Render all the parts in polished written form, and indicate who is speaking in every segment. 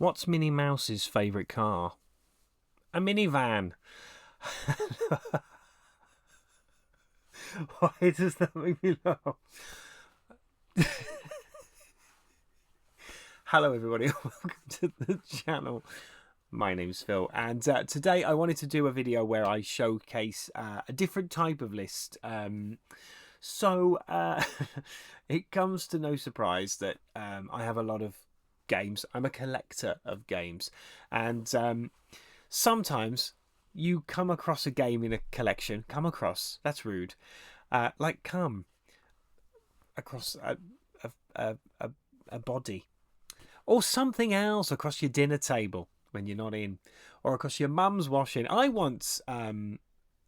Speaker 1: What's Minnie Mouse's favourite car? A minivan. Why does that make me laugh? Hello everybody, welcome to the channel. My name's Phil, and today I wanted to do a video where I showcase a different type of list. It comes to no surprise that I have a lot of games. I'm a collector of games, and sometimes you come across a game in a collection. That's rude. Like come across a body. Or something else across your dinner table when you're not in. Or across your mum's washing. I once... no, I'm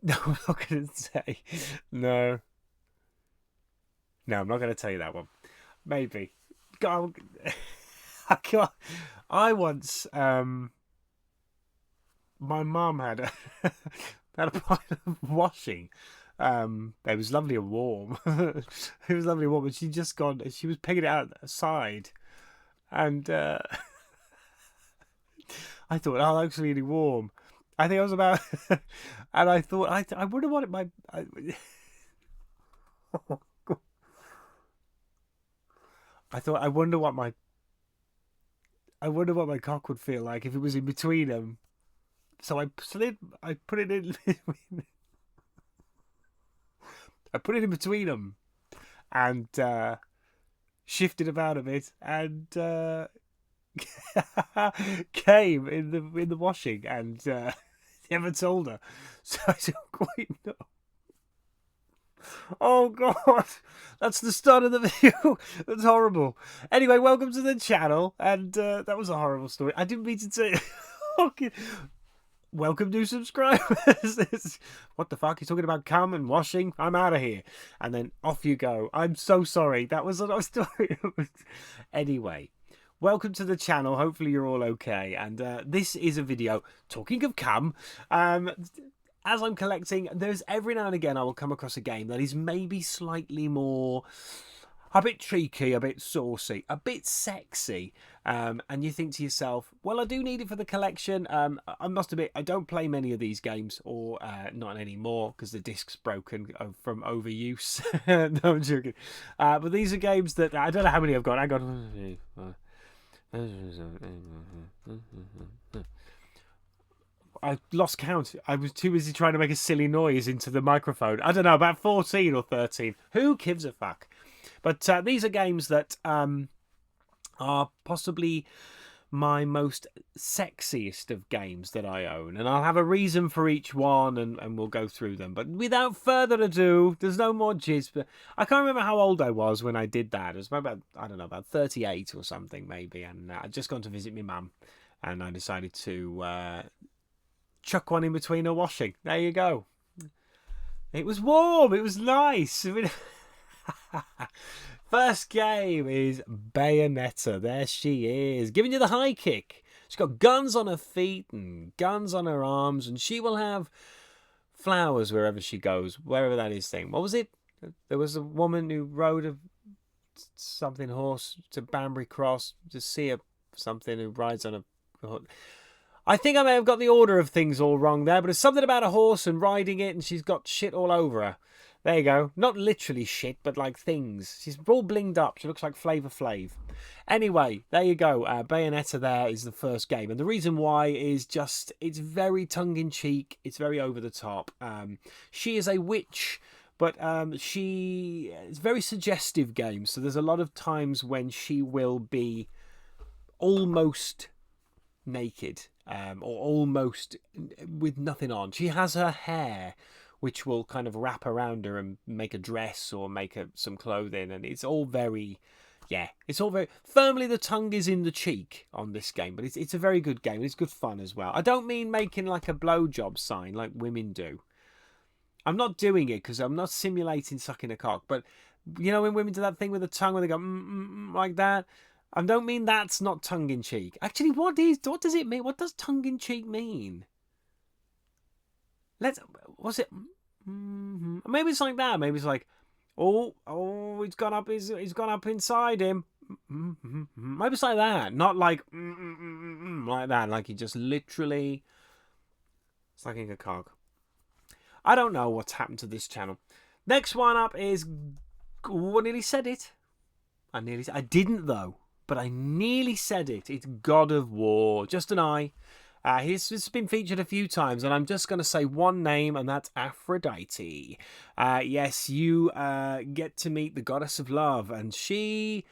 Speaker 1: not going to say. No. No, I'm not going to tell you that one. Maybe. God, I once... my mum had a pile of washing. It was lovely and warm. It was lovely and warm. And she was pegging it outside. And I thought, oh, that's really warm. I think I was about, and I thought, I wonder what it might. I thought, I wonder what my cock would feel like if it was in between them. So I put it in. I put it in between them, and shifted about a bit, and came in the washing, and never told her, so I don't quite know. Oh god, that's the start of the video. That's horrible. Anyway, welcome to the channel, and that was a horrible story. I didn't mean to say. Okay. Welcome, new subscribers. What the fuck? You're talking about cum and washing? I'm out of here. And then off you go. I'm so sorry. That was a story. Anyway, welcome to the channel. Hopefully you're all okay. And this is a video talking of cum. As I'm collecting, there's every now and again I will come across a game that is maybe slightly more... a bit cheeky, a bit saucy, a bit sexy, and you think to yourself, well, I do need it for the collection. I must admit, I don't play many of these games, or not anymore, because the disc's broken from overuse. No, I'm joking. But these are games that, I don't know how many I've got. I got... I lost count. I was too busy trying to make a silly noise into the microphone. I don't know, about 14 or 13. Who gives a fuck? But these are games that are possibly my most sexiest of games that I own. And I'll have a reason for each one, and we'll go through them. But without further ado, there's no more jizz. But I can't remember how old I was when I did that. It was about, I don't know, about 38 or something maybe. And I'd just gone to visit my mum. And I decided to chuck one in between her washing. There you go. It was warm. It was nice. I mean... First game is Bayonetta. There she is, giving you the high kick. She's got guns on her feet and guns on her arms, and she will have flowers wherever she goes, wherever that is thing. What was it? There was a woman who rode a something horse to Banbury Cross to see something who rides on a horse. I think I may have got the order of things all wrong there, but it's something about a horse and riding it, and she's got shit all over her. There you go. Not literally shit, but like things. She's all blinged up. She looks like Flavor Flav. Anyway, there you go. Bayonetta there is the first game. And the reason why is just, it's very tongue-in-cheek. It's very over the top. She is a witch, but it's very suggestive game. So there's a lot of times when she will be almost naked, or almost with nothing on. She has her hair, which will kind of wrap around her and make a dress or make some clothing. And it's all very, it's all very... Firmly the tongue is in the cheek on this game, but it's a very good game. It's good fun as well. I don't mean making like a blowjob sign like women do. I'm not doing it because I'm not simulating sucking a cock. But, you know, when women do that thing with the tongue where they go like that, I don't mean that's not tongue-in-cheek. Actually, what does it mean? What does tongue-in-cheek mean? What's it? Maybe it's like that. Maybe it's like, oh, it's gone up inside him. Maybe it's like that. Not like, like that, like he just literally sucking a cog. I don't know what's happened to this channel. Next one up is, I nearly said it. I didn't though, but I nearly said it. It's God of War. Just an eye. He's been featured a few times, and I'm just going to say one name, and that's Aphrodite. Yes, you get to meet the goddess of love, and she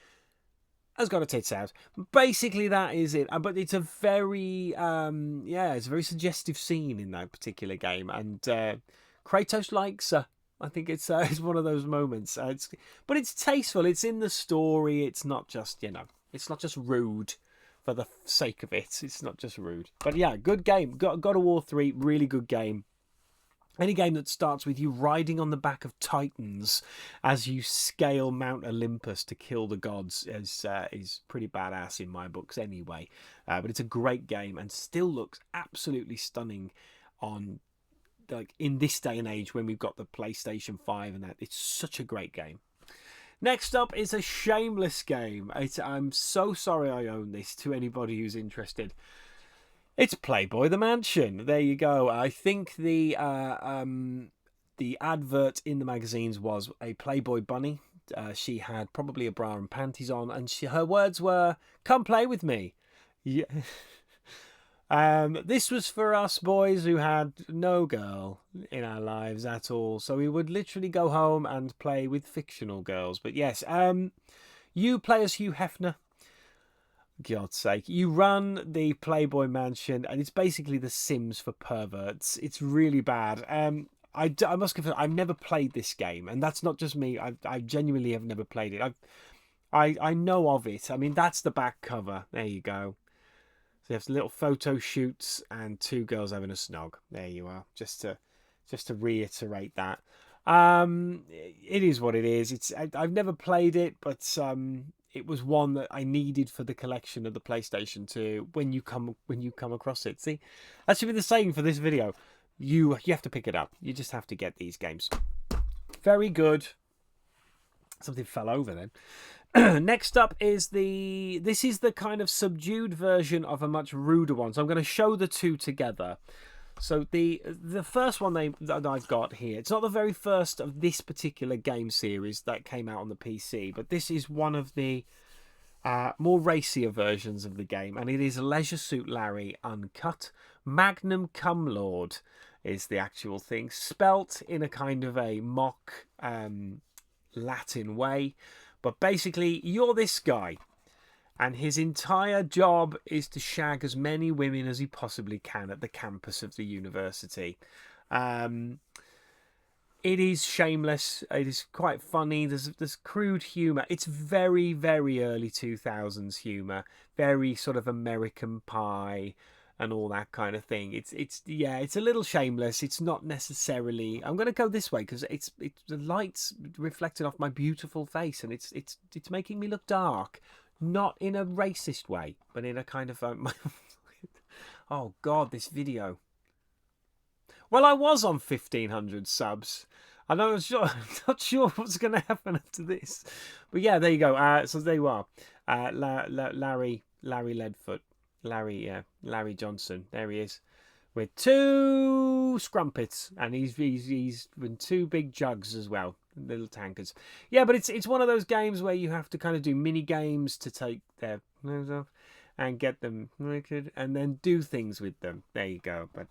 Speaker 1: has got her tits out. Basically, that is it. But it's a very, it's a very suggestive scene in that particular game, and Kratos likes her. I think it's one of those moments. But it's tasteful. It's in the story. It's not just, it's not just rude for the sake of it. It's not just rude. But yeah, good game. God of War 3, really good game. Any game that starts with you riding on the back of Titans as you scale Mount Olympus to kill the gods is pretty badass in my books anyway. But it's a great game and still looks absolutely stunning on, like, in this day and age when we've got the PlayStation 5 and that. It's such a great game. Next up is a shameless game. I'm so sorry I own this to anybody who's interested. It's Playboy the Mansion. There you go. I think the advert in the magazines was a Playboy bunny. She had probably a bra and panties on, and her words were, "Come play with me." Yeah. This was for us boys who had no girl in our lives at all, so we would literally go home and play with fictional girls. But yes, you play as Hugh Hefner. God's sake, you run the Playboy Mansion, and it's basically The Sims for perverts. It's really bad. I must confess, I've never played this game, and that's not just me. I genuinely have never played it. I know of it. I mean, that's the back cover. There you go. So you have little photo shoots and two girls having a snog. There you are. Just to reiterate that. It is what it is. I've never played it, but it was one that I needed for the collection of the PlayStation 2 when you come across it. See, that should be the saying for this video. You have to pick it up. You just have to get these games. Very good. Something fell over then. Next up is this is the kind of subdued version of a much ruder one. So I'm going to show the two together. So the first one that I've got here, it's not the very first of this particular game series that came out on the PC, but this is one of the more racier versions of the game, and it is Leisure Suit Larry Uncut. Magnum Cum Lord is the actual thing, spelt in a kind of a mock Latin way. But basically, you're this guy, and his entire job is to shag as many women as he possibly can at the campus of the university. It is shameless. It is quite funny. There's crude humour. It's very, very early 2000s humour. Very sort of American Pie and all that kind of thing. It's a little shameless. It's not necessarily. I'm going to go this way because it's the light's reflected off my beautiful face, and it's making me look dark. Not in a racist way, but in a kind of oh god, this video. Well, I was on 1,500 subs. I'm not sure what's going to happen after this. But yeah, there you go. So there you are. Larry Leadfoot. Larry Johnson. There he is. With two scrumpets. And he's with two big jugs as well. Little tankers. Yeah, but it's one of those games where you have to kind of do mini games to take their nose off and get them naked and then do things with them. There you go. But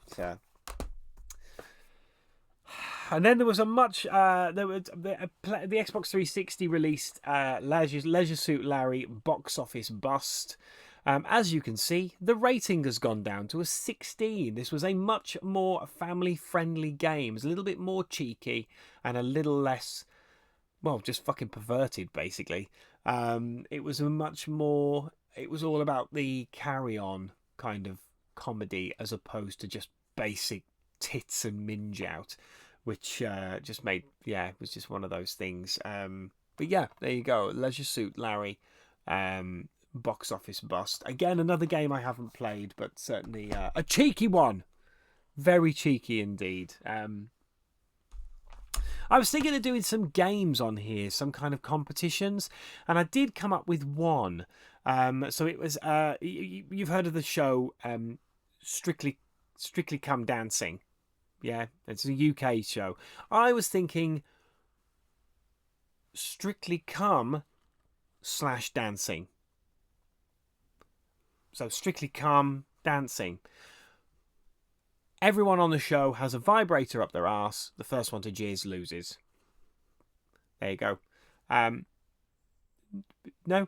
Speaker 1: and then there was a much the Xbox 360 released Leisure Suit Larry box office bust. As you can see, the rating has gone down to a 16. This was a much more family-friendly game. It's a little bit more cheeky and a little less, well, just fucking perverted, basically. It was a much more. It was all about the carry-on kind of comedy as opposed to just basic tits and minge out, which just made, it was just one of those things. But yeah, there you go. Leisure Suit Larry. Box office bust. Again, another game I haven't played, but certainly a cheeky one. Very cheeky indeed. I was thinking of doing some games on here, some kind of competitions, and I did come up with one. So it was. You've heard of the show Strictly Come Dancing? Yeah, it's a UK show. I was thinking Strictly Come / Dancing. So Strictly Come Dancing. Everyone on the show has a vibrator up their arse. The first one to jizz loses. There you go. No,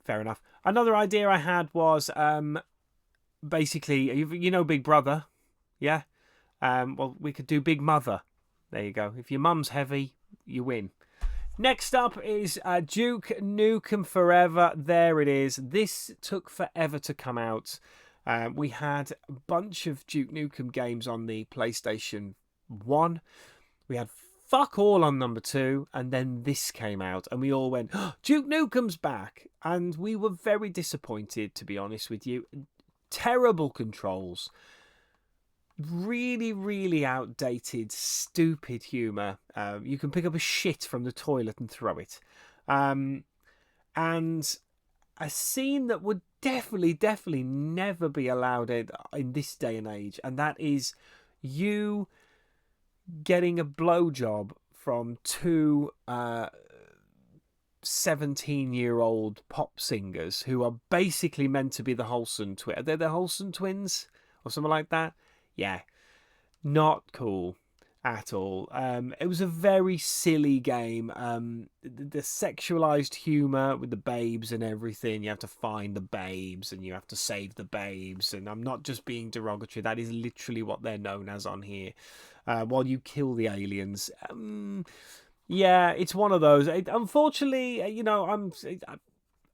Speaker 1: fair enough. Another idea I had was basically, you know, Big Brother, yeah. Well, we could do Big Mother. There you go. If your mum's heavy, you win. Next up is Duke Nukem Forever. There it is. This took forever to come out. We had a bunch of Duke Nukem games on the PlayStation 1. We had fuck all on number 2, and then this came out, and we all went, oh, Duke Nukem's back. And we were very disappointed, to be honest with you. Terrible controls. Really, really outdated, stupid humour. You can pick up a shit from the toilet and throw it. And a scene that would definitely never be allowed in this day and age, and that is you getting a blowjob from two 17-year-old pop singers who are basically meant to be the Holson twins. Are they the Holson twins or something like that? Yeah, not cool at all. It was a very silly game. The sexualized humor with the babes and everything. You have to find the babes and you have to save the babes. And I'm not just being derogatory. That is literally what they're known as on here. While you kill the aliens. Yeah, it's one of those. Unfortunately, you know,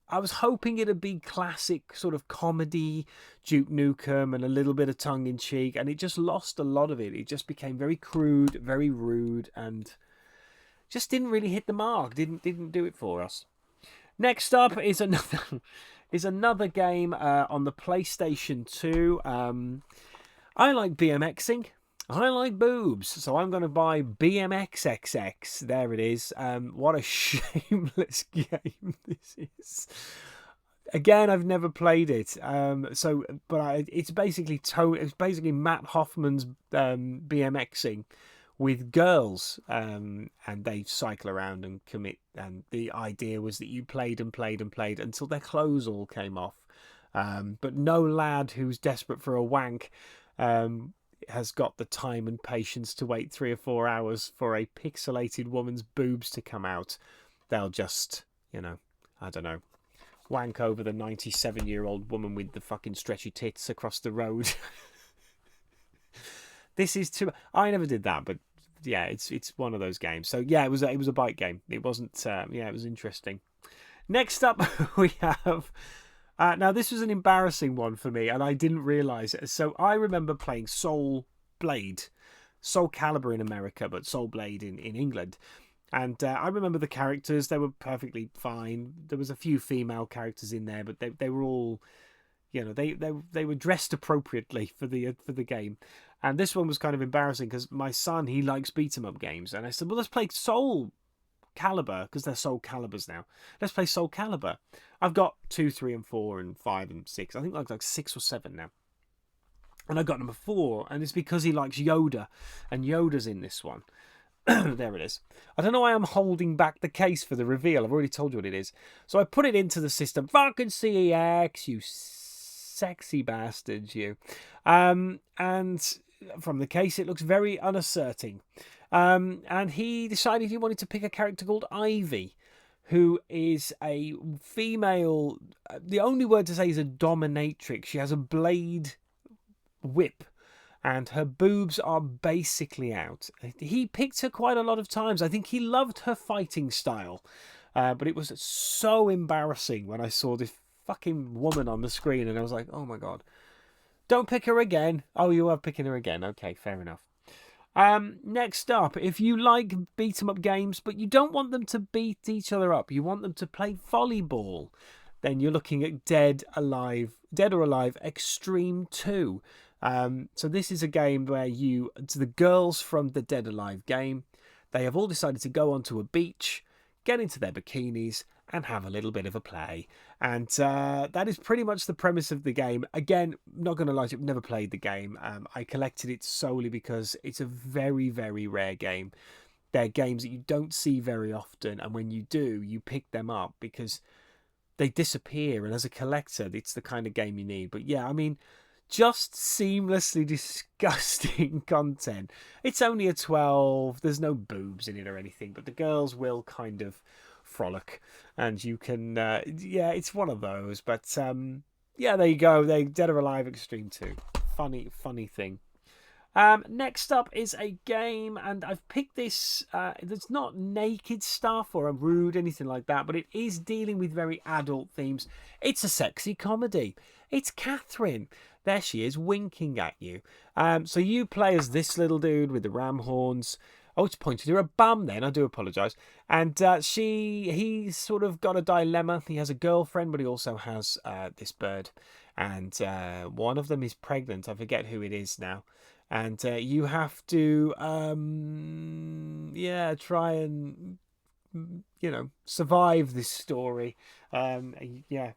Speaker 1: I was hoping it'd be classic sort of comedy, Duke Nukem, and a little bit of tongue-in-cheek, and it just lost a lot of it. It just became very crude, very rude, and just didn't really hit the mark. Didn't do it for us. Next up is another game on the PlayStation 2. I like BMXing. I like boobs, so I'm going to buy BMXXX. There it is. What a shameless game this is. Again, I've never played it. It's basically Matt Hoffman's BMXing with girls, and they cycle around and commit. And the idea was that you played until their clothes all came off. But no lad who's desperate for a wank has got the time and patience to wait 3 or 4 hours for a pixelated woman's boobs to come out. They'll just, you know, I don't know, wank over the 97-year-old woman with the fucking stretchy tits across the road. This is too... I never did that, but yeah, it's one of those games. So yeah, it was a bite game. It wasn't... it was interesting. Next up, we have... now, this was an embarrassing one for me, and I didn't realise it. So I remember playing Soulcalibur in America, but Soul Blade in England. And I remember the characters. They were perfectly fine. There was a few female characters in there, but they were all, you know, they were dressed appropriately for the game. And this one was kind of embarrassing because my son, he likes beat-em-up games. And I said, well, let's play Soulcalibur, because they're Soulcaliburs now. Let's play Soulcalibur. I've got 2, 3, and 4, and 5, and 6. I think like 6 or 7 now. And I got number 4, and it's because he likes Yoda, and Yoda's in this one. There it is. I don't know why I'm holding back the case for the reveal. I've already told you what it is. So I put it into the system. Fucking CEX, you sexy bastards, you. And from the case, it looks very unasserting. And he decided he wanted to pick a character called Ivy, who is a female. The only word to say is a dominatrix. She has a blade whip, and her boobs are basically out. He picked her quite a lot of times. I think he loved her fighting style, but it was so embarrassing when I saw this fucking woman on the screen, and I was like, oh my god, don't pick her again. Oh, you are picking her again. Okay, fair enough. Next up, if you like beat-em-up games, but you don't want them to beat each other up, you want them to play volleyball, then you're looking at Dead or Alive Extreme 2. So this is a game where it's the girls from the Dead or Alive game. They have all decided to go onto a beach, get into their bikinis, and have a little bit of a play. And that is pretty much the premise of the game. Again, not going to lie to you, I've never played the game. I collected it solely because it's a very, very rare game. They're games that you don't see very often, and when you do, you pick them up because they disappear. And as a collector, it's the kind of game you need. But yeah, I mean, just seamlessly disgusting content. It's only a 12. There's no boobs in it or anything, but the girls will kind of frolic, and you can yeah, it's one of those. But yeah, there you go. They Dead or Alive Extreme 2. Funny thing. Next up is a game, and I've picked this. It's not naked stuff or a rude anything like that, but it is dealing with very adult themes. It's a sexy comedy. It's Catherine. There she is, winking at you. So you play as this little dude with the ram horns. Oh, it's pointed to her bum then. I do apologise. And he's sort of got a dilemma. He has a girlfriend, but he also has this bird. And one of them is pregnant. I forget who it is now. And you have to, yeah, try and, survive this story. Yeah.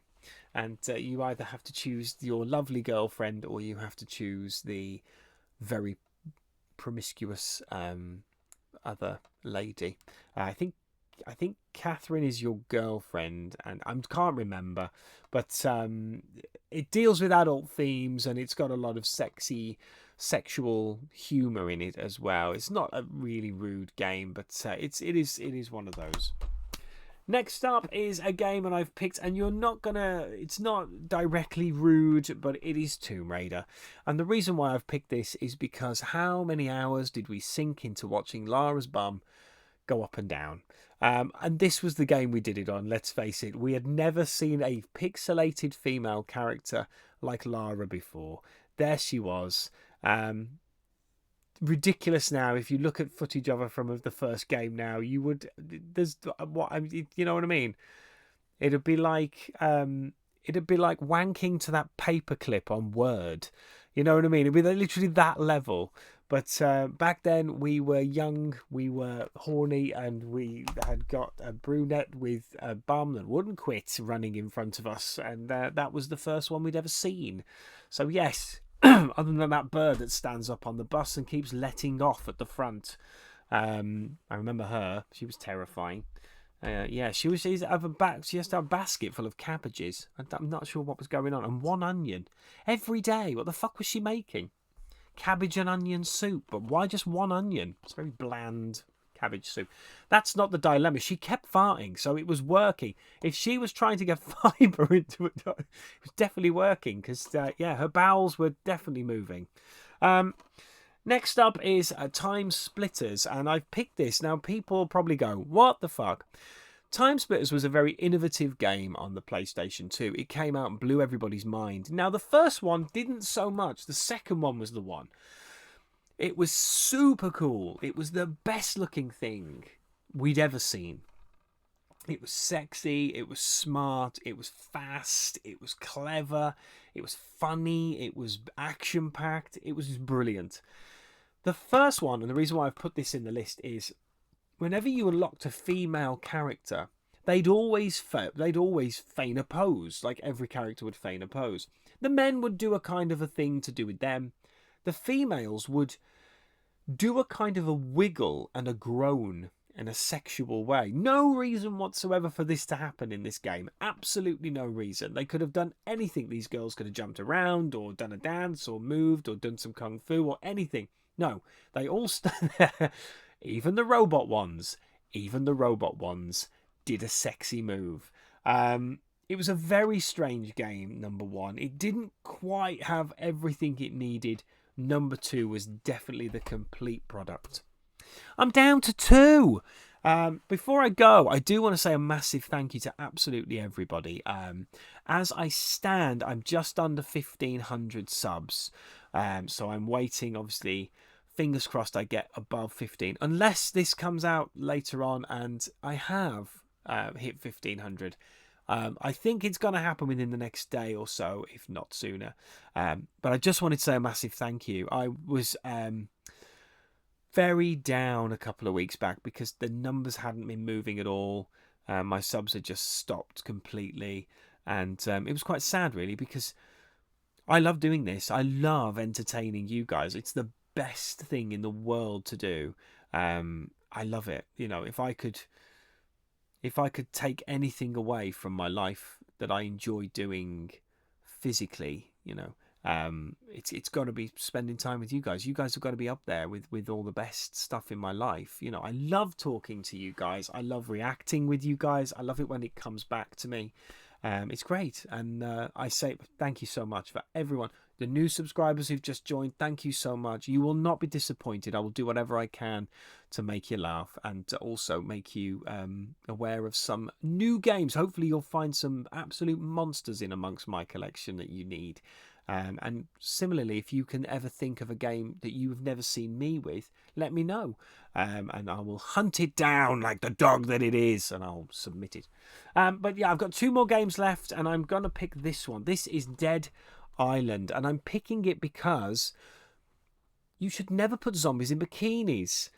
Speaker 1: And you either have to choose your lovely girlfriend or you have to choose the very promiscuous other lady. I think Catherine is your girlfriend, and I can't remember, but it deals with adult themes, and it's got a lot of sexual humor in it as well. It's not a really rude game, but it is one of those. Next up is a game, and I've picked, and it's not directly rude, but it is Tomb Raider. And the reason why I've picked this is because how many hours did we sink into watching Lara's bum go up and down? And this was the game we did it on, let's face it. We had never seen a pixelated female character like Lara before. There she was. Ridiculous now. If you look at footage of her from the first game now, you know what I mean? It'd be like wanking to that paperclip on Word. You know what I mean? It'd be literally that level. But back then we were young, we were horny, and we had got a brunette with a bum that wouldn't quit running in front of us, and that was the first one we'd ever seen. So yes. Other than that bird that stands up on the bus and keeps letting off at the front. I remember her. She was terrifying. Yeah, she has to have a basket full of cabbages. I'm not sure what was going on. And one onion. Every day. What the fuck was she making? Cabbage and onion soup. But why just one onion? It's very bland cabbage soup. That's not the dilemma. She kept farting, so it was working. If she was trying to get fibre into it, it was definitely working because, yeah, her bowels were definitely moving. Next up is TimeSplitters, and I've picked this. Now, people probably go, what the fuck? TimeSplitters was a very innovative game on the PlayStation 2. It came out and blew everybody's mind. Now, the first one didn't so much. The second one was the one. It was super cool. It was the best looking thing we'd ever seen. It was sexy. It was smart. It was fast. It was clever. It was funny. It was action packed. It was brilliant. The first one, and the reason why I've put this in the list is whenever you unlocked a female character, they'd always feign a pose. Like every character would feign a pose. The men would do a kind of a thing to do with them. The females would do a kind of a wiggle and a groan in a sexual way. No reason whatsoever for this to happen in this game. Absolutely no reason. They could have done anything. These girls could have jumped around or done a dance or moved or done some kung fu or anything. No, they all stand there. Even the robot ones did a sexy move. It was a very strange game, number one. It didn't quite have everything it needed. Number two was definitely the complete product. I'm down to 2. Before I go, I do want to say a massive thank you to absolutely everybody. As I stand, I'm just under 1,500 subs. So I'm waiting, obviously, fingers crossed I get above 15. Unless this comes out later on and I have hit 1,500. I think it's going to happen within the next day or so, if not sooner. But I just wanted to say a massive thank you. I was very down a couple of weeks back because the numbers hadn't been moving at all. My subs had just stopped completely, and it was quite sad, really, because I love doing this. I love entertaining you guys. It's the best thing in the world to do. I love it. You know, if I could take anything away from my life that I enjoy doing physically, you know, it's got to be spending time with you guys. You guys have got to be up there with all the best stuff in my life. You know, I love talking to you guys. I love reacting with you guys. I love it when it comes back to me. It's great, and I say thank you so much for everyone. The new subscribers who've just joined, thank you so much. You will not be disappointed. I will do whatever I can to make you laugh and to also make you aware of some new games. Hopefully you'll find some absolute monsters in amongst my collection that you need. And similarly, if you can ever think of a game that you've never seen me with, let me know. And I will hunt it down like the dog that it is, and I'll submit it. But yeah, I've got 2 more games left, and I'm going to pick this one. This is Dead Island, and I'm picking it because you should never put zombies in bikinis.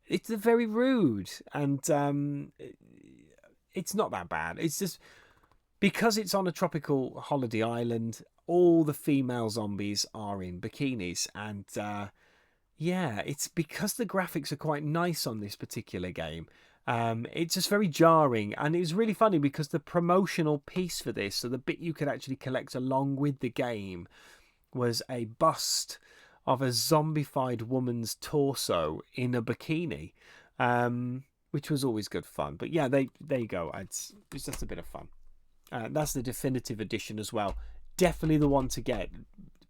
Speaker 1: It's very rude, and it's not that bad. It's just because it's on a tropical holiday island, all the female zombies are in bikinis, and yeah, it's because the graphics are quite nice on this particular game. It's just very jarring, and it was really funny because the promotional piece for this, so the bit you could actually collect along with the game, was a bust of a zombified woman's torso in a bikini, which was always good fun. But yeah, there you go. It's just a bit of fun. That's the definitive edition as well. Definitely the one to get.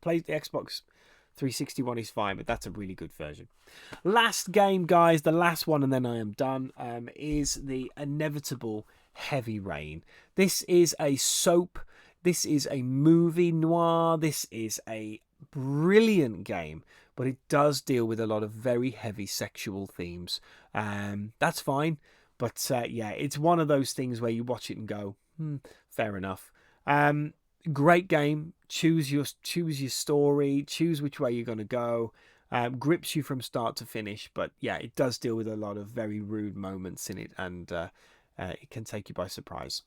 Speaker 1: Play the Xbox 360 one is fine, but that's a really good version. Last game, guys, the last one, and then I am done, is the inevitable Heavy Rain. This is a soap. This is a movie noir. This is a brilliant game, but it does deal with a lot of very heavy sexual themes. That's fine, but yeah, it's one of those things where you watch it and go, fair enough. Great game. Choose your story. Choose which way you're going to go. Grips you from start to finish. But yeah, it does deal with a lot of very rude moments in it, and it can take you by surprise.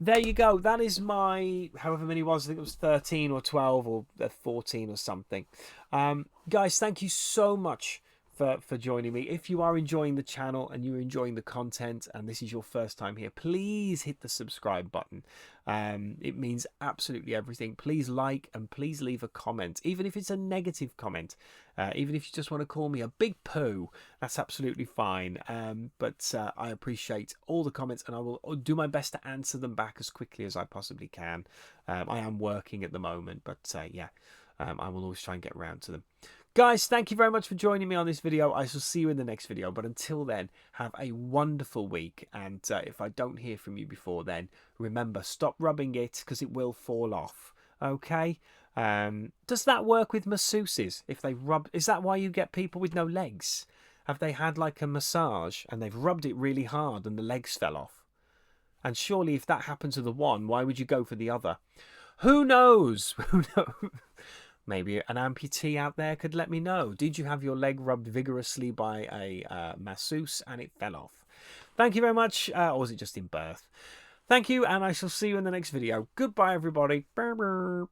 Speaker 1: There you go. That is my, however many it was. I think it was 13 or 12 or 14 or something. Guys, thank you so much for joining me. If you are enjoying the channel and you're enjoying the content and this is your first time here, please hit the subscribe button. It means absolutely everything. Please like and please leave a comment, even if it's a negative comment. Even if you just want to call me a big poo, that's absolutely fine. But I appreciate all the comments, and I will do my best to answer them back as quickly as I possibly can. I am working at the moment, but yeah, I will always try and get around to them. Guys, thank you very much for joining me on this video. I shall see you in the next video. But until then, have a wonderful week. And if I don't hear from you before then, remember, stop rubbing it because it will fall off. Okay? Does that work with masseuses? If they rub, is that why you get people with no legs? Have they had like a massage and they've rubbed it really hard and the legs fell off? And surely if that happened to the one, why would you go for the other? Who knows? Who knows? Maybe an amputee out there could let me know. Did you have your leg rubbed vigorously by a masseuse and it fell off? Thank you very much. Or was it just in birth? Thank you, and I shall see you in the next video. Goodbye, everybody. Brr, brr.